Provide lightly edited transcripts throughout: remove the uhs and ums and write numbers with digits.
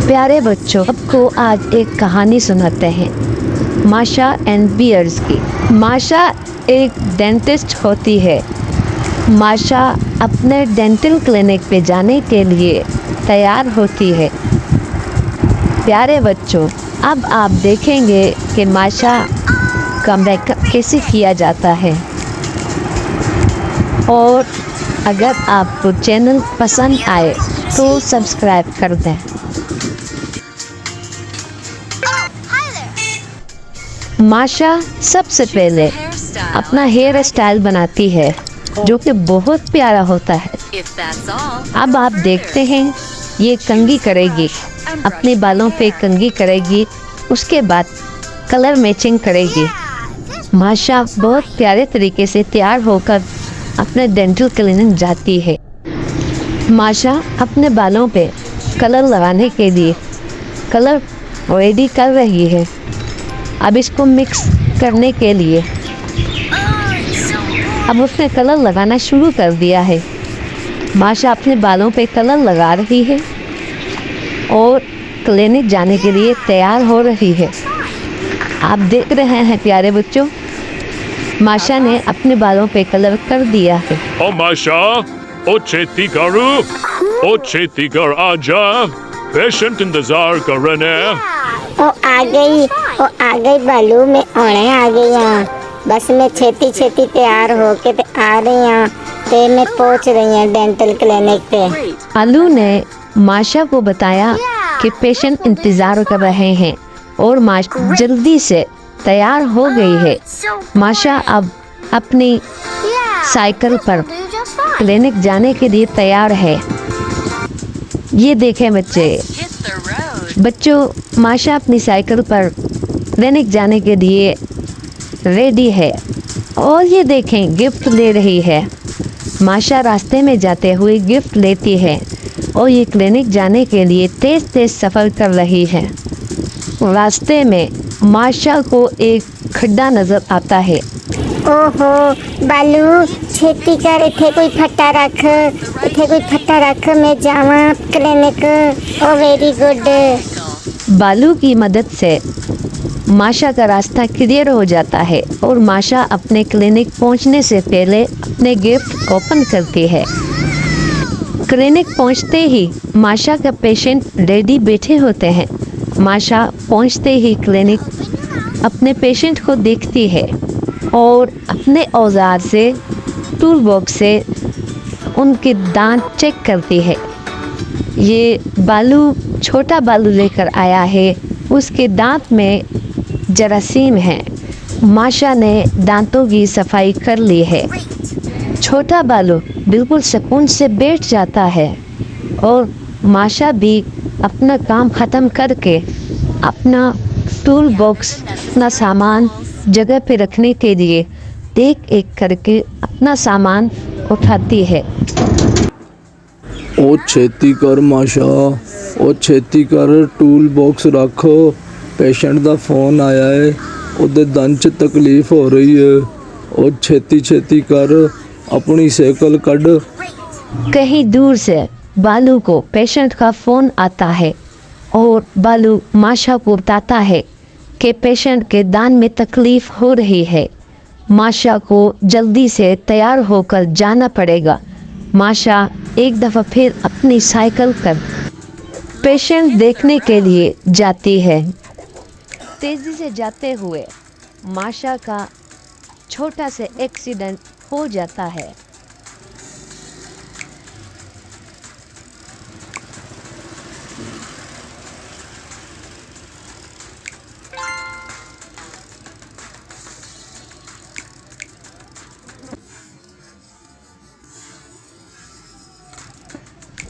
प्यारे बच्चों, आपको आज एक कहानी सुनाते हैं माशा एंड बियर्स की। माशा एक डेंटिस्ट होती है। माशा अपने डेंटल क्लिनिक पे जाने के लिए तैयार होती है। प्यारे बच्चों, अब आप देखेंगे कि माशा का मेकअप कैसे किया जाता है। और अगर आपको चैनल पसंद आए तो सब्सक्राइब कर दें। माशा सबसे पहले अपना हेयर स्टाइल बनाती है जो कि बहुत प्यारा होता है। अब आप देखते हैं ये कंघी करेगी, अपने बालों पे कंघी करेगी, उसके बाद कलर मैचिंग करेगी। माशा बहुत प्यारे तरीके से तैयार होकर अपने डेंटल क्लिनिक जाती है। माशा अपने बालों पे कलर लगाने के लिए कलर रेडी कर रही है। अब इसको मिक्स करने के लिए अब उसने कलर लगाना शुरू कर दिया है। माशा अपने बालों पे कलर लगा रही है और क्लिनिक जाने के लिए तैयार हो रही है। आप देख रहे हैं प्यारे बच्चों, माशा ने अपने बालों पे कलर कर दिया है। ओ माशा, ओ छेती करो, ओ छेती कर आजा, पेशेंट इंतजार कर रहे हैं। ओ आ गई बालू में आने आ गई यहाँ। बस मैं छेती छेती तैयार होके ते आ रही हूँ ते मैं पहुँच रही हूँ डेंटल क्लिनिक पे। आलू ने माशा को बताया कि पेशेंट इंतजार कर रहे हैं और माशा जल्दी से तैयार हो गई है। माशा अब अपनी साइकिल पर क्लिनिक जाने के लिए तैयार है। ये देखें बच्चों, माशा अपनी साइकिल पर क्लिनिक जाने के लिए रेडी है और ये देखें गिफ्ट ले रही है। माशा रास्ते में जाते हुए गिफ्ट लेती है और ये क्लिनिक जाने के लिए तेज तेज सफ़र कर रही है। रास्ते में माशा को एक खड्डा नज़र आता है। ओहो बालू, छेती कर, इथे कोई फट्टा रख, मैं जावा क्लिनिक। ओ वेरी गुड। बालू की मदद से माशा का रास्ता क्लियर हो जाता है और माशा अपने क्लिनिक पहुंचने से पहले अपने गिफ्ट ओपन करती है। क्लिनिक पहुंचते ही माशा का पेशेंट रेडी बैठे होते हैं। माशा पहुंचते ही क्लिनिक अपने पेशेंट को देखती है और अपने औजार से, टूल बॉक्स से उनके दांत चेक करती है। ये बालू छोटा बालू लेकर आया है, उसके दांत में जरासीम है। माशा ने दांतों की सफाई कर ली है। छोटा बालू बिल्कुल सुकून से बैठ जाता है और माशा भी अपना काम ख़त्म करके अपना टूल बॉक्स, अपना सामान जगह पे रखने के लिए एक एक करके अपना सामान उठाती है। ओ छेती कर माशा, ओ छेती कर, टूल बॉक्स रखो, पेशेंट दा फोन आया है, उहदे दंद च तकलीफ हो रही है। ओ छेती छेती कर, अपनी साइकिल कढ़। कहीं दूर से बालू को पेशेंट का फ़ोन आता है और बालू माशा को बताता है कि पेशेंट के दांत में तकलीफ़ हो रही है। माशा को जल्दी से तैयार होकर जाना पड़ेगा। माशा एक दफ़ा फिर अपनी साइकिल पर पेशेंट देखने के लिए जाती है। तेज़ी से जाते हुए माशा का छोटा सा एक्सीडेंट हो जाता है।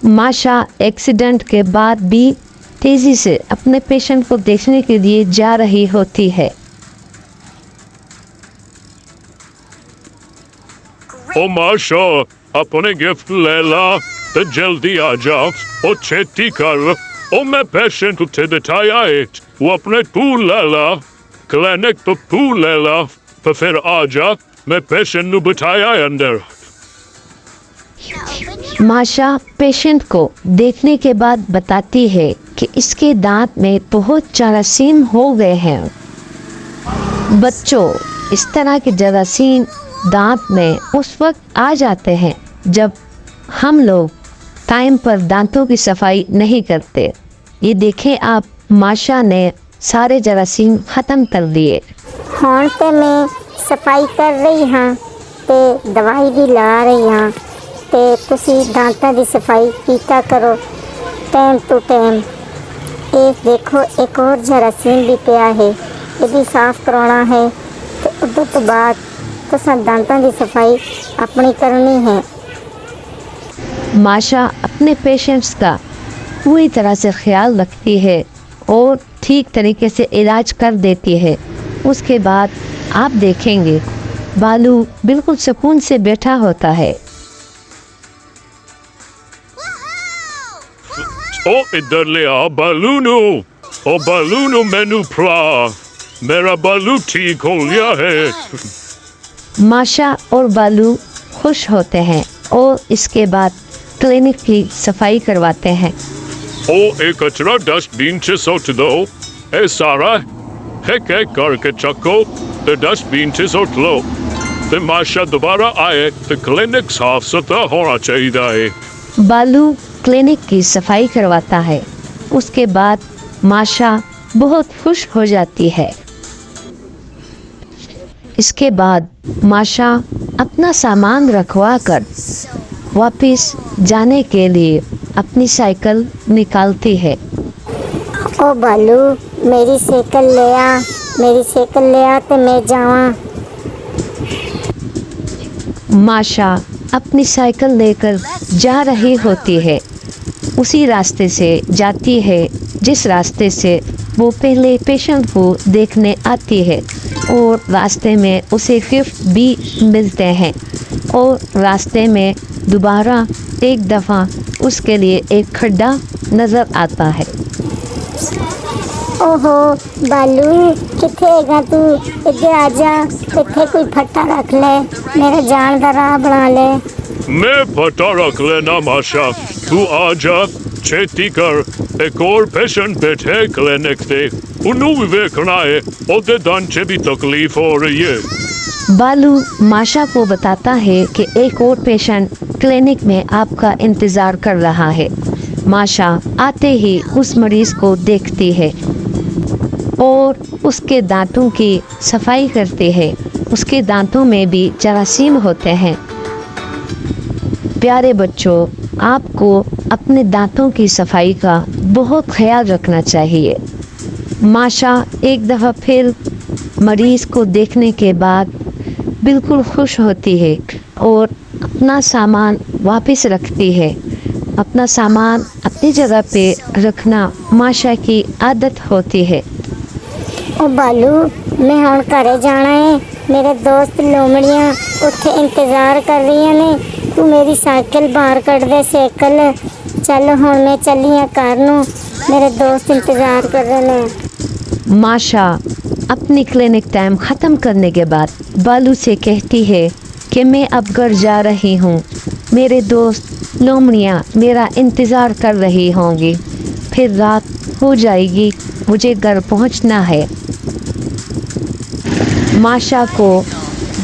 माशा एक्सीडेंट के बाद भी तेज़ी से अपने पेशेंट को देखने के लिए जा रही होती है। ओ माशा, अपने गिफ्ट ले ला तो जल्दी आ जा। ओ छेती कर, ओ मैं पेशेंट उठे बिठाया है, वो अपने टूल ले ला, क्लिनिक तो टूल ले ला, तो फिर आ जा, मैं पेशेंट नु बिठाया अंदर। माशा पेशेंट को देखने के बाद बताती है कि इसके दांत में बहुत जरासीम हो गए हैं। बच्चों, इस तरह के जरासीम दांत में उस वक्त आ जाते हैं जब हम लोग टाइम पर दांतों की सफाई नहीं करते। ये देखें आप, माशा ने सारे जरासीम ख़त्म कर दिए। ਹੁਣ ਤੇ ਮੈਂ ਸਫਾਈ ਕਰ ਰਹੀ ਹਾਂ ਤੇ ਦਵਾਈ ਵੀ ਲਾ ਰਹੀ ਹਾਂ ਤੇ ਤੁਸੀਂ दांतों की सफाई कीता करो टाइम टू टाइम। ਇਹ देखो एक और जरासीम भी पिया है, ये भी साफ कराना है ਤੇ उदों तो बाद तुसां दांतों की सफाई अपनी करनी है। माशा अपने पेशेंट्स का पूरी तरह से ख्याल रखती है और ठीक तरीके से इलाज कर देती है। उसके बाद आप देखेंगे बालू बिल्कुल सुकून से बैठा होता है। ओ इधर ले आ बालूनो, ओ बालूनो मैनू फड़ा, मेरा बालू ठीक हो गया है। माशा और बालू खुश होते हैं और इसके बाद क्लिनिक की सफाई करवाते हैं। ओ एक कचरा डस्टबिन से सुट दो। ए सारा एक करके चको ते डस्टबिन से सुट लो ते माशा दोबारा आए तो क्लिनिक साफ सुथरा होना चाहिए है। बालू क्लिनिक की सफाई करवाता है। उसके बाद माशा बहुत खुश हो जाती है। इसके बाद माशा अपना सामान रखवा कर वापस जाने के लिए अपनी साइकिल निकालती है। ओ बालू मेरी साइकिल ले आ, मेरी साइकिल ले आ तो मैं जावां। माशा अपनी साइकिल लेकर जा रही होती है। उसी रास्ते से जाती है जिस रास्ते से वो पहले पेशेंट को देखने आती है और रास्ते में उसे गिफ्ट भी मिलते हैं और रास्ते में दोबारा एक दफ़ा उसके लिए एक खड्डा नज़र आता है। ओहो बालू किथे हैगा तू, इधर आ जा, इथे कोई फट्टा रख ले, मेरा जान का राह बना ले। मैं फटा रख लेना माशा, तू आ जा छेती कर। एक और पेशेंट बैठे क्लिनिक से, उन्होंने भी देखना है, ओदे दांत से भी तकलीफ हो रही है। बालू माशा को बताता है कि एक और पेशेंट क्लिनिक में आपका इंतज़ार कर रहा है। माशा आते ही उस मरीज़ को देखती है और उसके दांतों की सफाई करती है। उसके दांतों में भी जरासीम होते हैं। प्यारे बच्चों, आपको अपने दांतों की सफाई का बहुत ख्याल रखना चाहिए। माशा एक दफ़ा फिर मरीज़ को देखने के बाद बिल्कुल खुश होती है और अपना सामान वापस रखती है। अपना सामान अपनी जगह पे रखना माशा की आदत होती है। ओ बालू मैं हुण घरे जाना है, मेरे दोस्त लोमड़ियां उत्थे इंतज़ार कर रही ने। तू मेरी साइकिल बाहर कढ़ दे, साइकिल चल हुण मैं चली हाँ घर नूं, मेरे दोस्त इंतज़ार कर रहे हैं। माशा अपनी क्लिनिक टाइम ख़त्म करने के बाद बालू से कहती है कि मैं अब घर जा रही हूँ। मेरे दोस्त लोमड़ियाँ मेरा इंतज़ार कर रही होंगी। फिर रात हो जाएगी, मुझे घर पहुँचना है। माशा को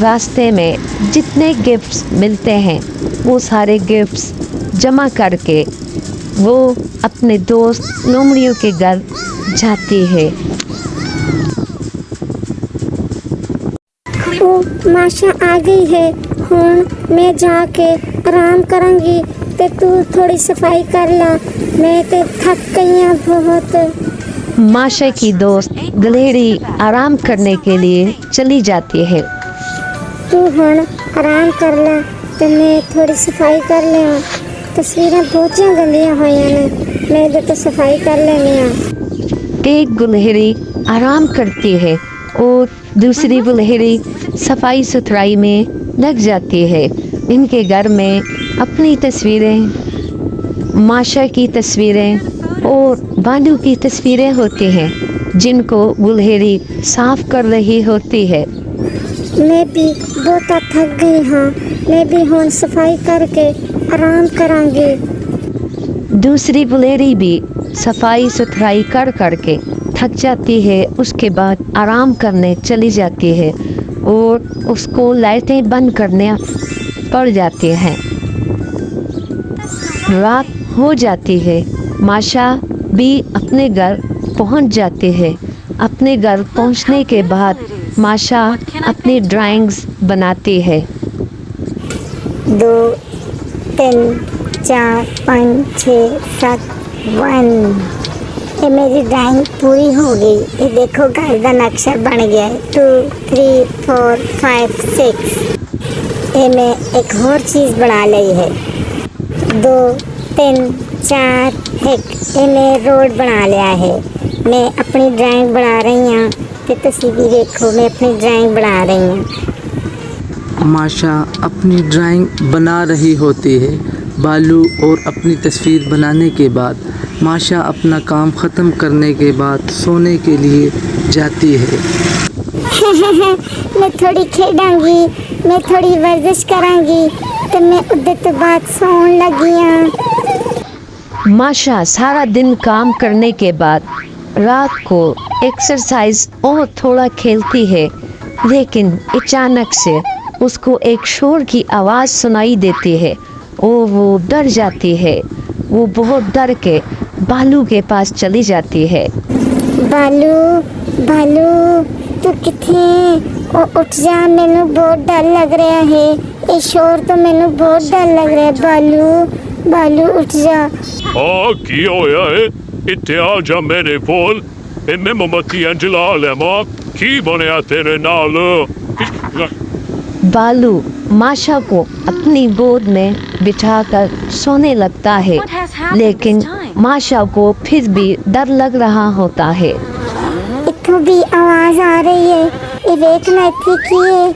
रास्ते में जितने गिफ्ट्स मिलते हैं वो सारे गिफ्ट्स जमा करके वो अपने दोस्त लोमड़ियों के घर जाती है। ओ माशा आ गई है, हुण मैं जाके आराम करांगी ते तू थोड़ी सफाई कर ला, मैं ते थक गई हाँ बहुत। माशा की दोस्त गलेड़ी आराम करने के लिए चली जाती है। तू हुण आराम कर ला ते मैं थोड़ी सफाई कर लिया। तस्वीरें बहुत गंदियां हुई ने, मैं इधर तो सफाई कर लेनी हाँ। एक गुलहरी आराम करती है और दूसरी गुलहरी सफाई सुथराई में लग जाती है। इनके घर में अपनी तस्वीरें, माशा की तस्वीरें और बालू की तस्वीरें होती हैं जिनको गुलहरी साफ कर रही होती है। मैं भी बहुत थक गई हाँ, मैं भी हुण सफाई करके आराम करांगी। दूसरी बुलेरी भी सफाई सुथराई कर करके थक जाती है। उसके बाद आराम करने चली जाती है और उसको लाइटें बंद करने पड़ जाती हैं। रात हो जाती है। माशा भी अपने घर पहुंच जाती है। अपने घर पहुंचने के बाद माशा अपनी ड्राइंग्स बनाती है। 2 3 4 5 6 7 1। ये मेरी ड्राइंग पूरी हो गई। ये देखो घर का नक्शा बन गया है। 2 3 4 5 6। ये मैं एक और चीज़ बना ली है। 2 3 4 1। ये मैं रोड बना लिया है। मैं अपनी ड्राइंग बना रही हूँ तो तुसी भी देखो मैं अपनी ड्राइंग बना रही हूँ। माशा अपनी ड्राइंग बना रही होती है। बालू और अपनी तस्वीर बनाने के बाद माशा अपना काम ख़त्म करने के बाद सोने के लिए जाती है। मैं थोड़ी खेडांगी, मैं थोड़ी वर्जिश करांगी तो मैं उधर तो बात सोन लगी हूँ। माशा सारा दिन काम करने के बाद रात को एक्सरसाइज और थोड़ा खेलती है, लेकिन अचानक से उसको एक शोर की आवाज़ सुनाई देती है और वो डर जाती है। वो बहुत डर के बालू के पास चली जाती है। बालू बालू तू किथे? उठ जा, मैनू बहुत डर लग रहा है। ये शोर तो मैनू बहुत डर लग रहा है। बालू बालू उठ जा। हाँ की होया है? इत्थे आ जा मेरे कोल। मैं मोमबत्तियां जला लेवां। की बनया तेरे नाल? बालू माशा को अपनी गोद में बिठाकर सोने लगता है, लेकिन माशा को फिर भी डर लग रहा होता है। इत्थों भी आवाज़ आ रही है। ये देखना इत्थे की है।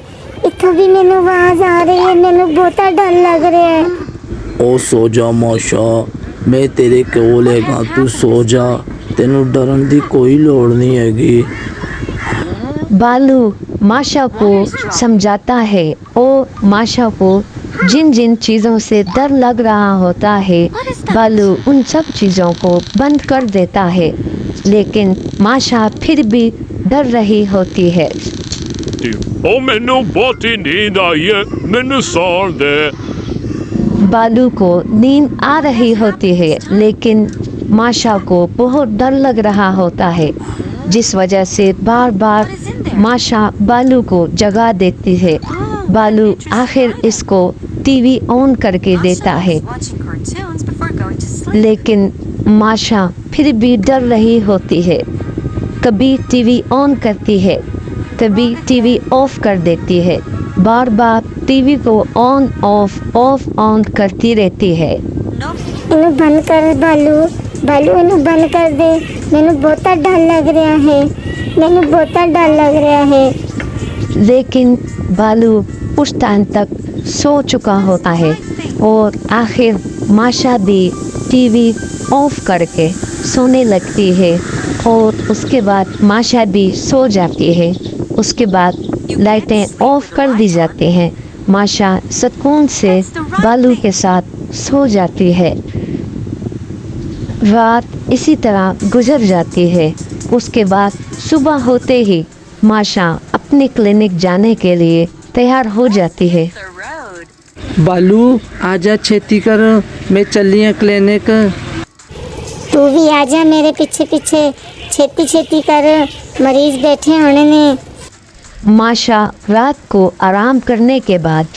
इत्थों भी मैनू आवाज़ आ रही है। मैनू बहुत डर लग रहा है। ओ सो जा माशा, मैं तेरे कोल हैगा, तू सो जा। तेनू डरन दी कोई लोड़ नहीं हैगी। बालू माशा को समझाता है और माशा को जिन जिन चीज़ों से डर लग रहा होता है बालू उन सब चीज़ों को बंद कर देता है, लेकिन माशा फिर भी डर रही होती है। ओ मैनू बहुत ही नींद आई है, मैनू सौन दे। बालू को नींद आ रही होती है, लेकिन माशा को बहुत डर लग रहा होता है, जिस वजह से बार बार माशा बालू को जगा देती है। बालू आखिर इसको टीवी ऑन करके देता है, लेकिन माशा फिर भी डर रही होती है। कभी टीवी ऑन करती है, कभी टीवी ऑफ कर देती है। बार बार टीवी को ऑन ऑफ ऑन करती रहती है। इन्हें बंद कर बालू, बालू इन्हें बंद कर दे। मैनू बहुत डर लग रहा है। मैनू बहुत डर लग रहा है। लेकिन बालू उस टाइम तक सो चुका होता है और आखिर माशा भी टीवी ऑफ करके सोने लगती है और उसके बाद माशा भी सो जाती है। उसके बाद लाइटें ऑफ कर दी जाती हैं। माशा सुकून से बालू के साथ सो जाती है। रात इसी तरह गुजर जाती है। उसके बाद सुबह होते ही माशा अपने क्लिनिक जाने के लिए तैयार हो जाती है। बालू आजा, छेती कर, मैं चली हूँ क्लिनिक। तू भी आजा मेरे पीछे पीछे, छेती छेती कर, मरीज बैठे होने ने। माशा रात को आराम करने के बाद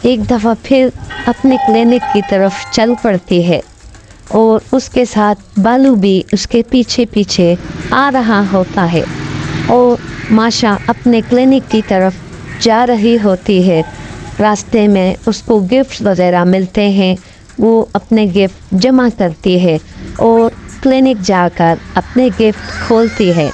एक दफ़ा फिर अपने क्लिनिक की तरफ चल पड़ती है और उसके साथ बालू भी उसके पीछे पीछे आ रहा होता है और माशा अपने क्लिनिक की तरफ जा रही होती है। रास्ते में उसको गिफ्ट वगैरह मिलते हैं। वो अपने गिफ्ट जमा करती है और क्लिनिक जाकर अपने गिफ्ट खोलती है।